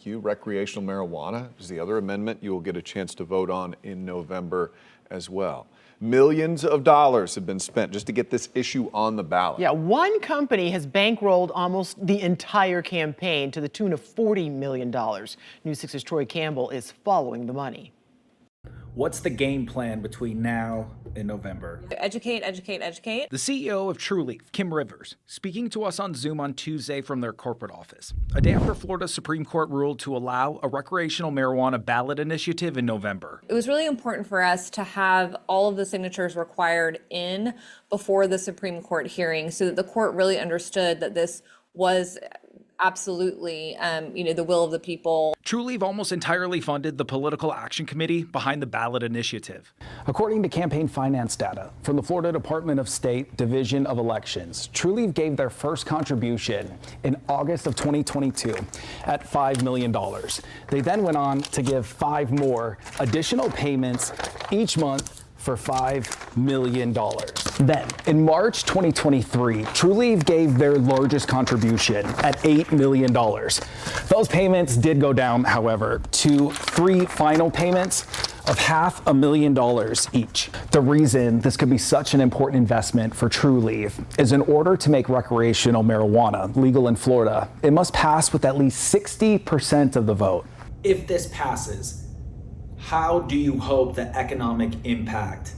like you, recreational marijuana is the other amendment you will get a chance to vote on in November as well. Millions of dollars have been spent just to get this issue on the ballot. Yeah, one company has bankrolled almost the entire campaign to the tune of $40 million. News 6's Troy Campbell is following the money. What's the game plan between now and November? Educate, educate, educate. The CEO of Trulieve, Kim Rivers, speaking to us on Zoom on Tuesday from their corporate office, a day after Florida's Supreme Court ruled to allow a recreational marijuana ballot initiative in November. It was really important for us to have all of the signatures required in before the Supreme Court hearing so that the court really understood that this was absolutely, the will of the people. Trulieve almost entirely funded the political action committee behind the ballot initiative. According to campaign finance data from the Florida Department of State Division of Elections, Trulieve gave their first contribution in August of 2022 at $5 million. They then went on to give 5 more additional payments each month for $5 million. Then, in March 2023, Trulieve gave their largest contribution at $8 million. Those payments did go down, however, to 3 final payments of $500,000 each. The reason this could be such an important investment for Trulieve is in order to make recreational marijuana legal in Florida, it must pass with at least 60% of the vote. If this passes, how do you hope the economic impact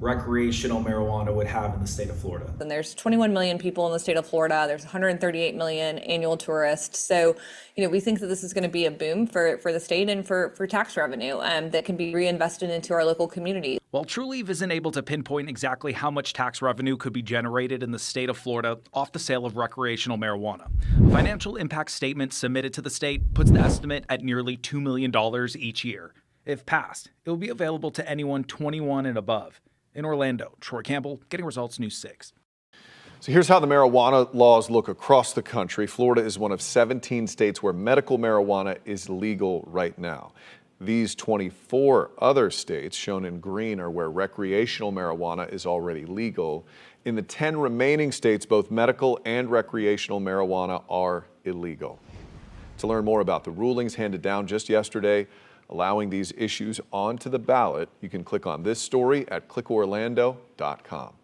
recreational marijuana would have in the state of Florida? And there's 21 million people in the state of Florida. There's 138 million annual tourists. So, we think that this is going to be a boom for the state and for tax revenue that can be reinvested into our local communities. While Trulieve isn't able to pinpoint exactly how much tax revenue could be generated in the state of Florida off the sale of recreational marijuana, a financial impact statement submitted to the state puts the estimate at nearly $2 million each year. If passed, it will be available to anyone 21 and above. In Orlando, Troy Campbell, Getting Results News 6. So here's how the marijuana laws look across the country. Florida is one of 17 states where medical marijuana is legal right now. These 24 other states shown in green are where recreational marijuana is already legal. In the 10 remaining states, both medical and recreational marijuana are illegal. To learn more about the rulings handed down just yesterday, allowing these issues onto the ballot, you can click on this story at clickorlando.com.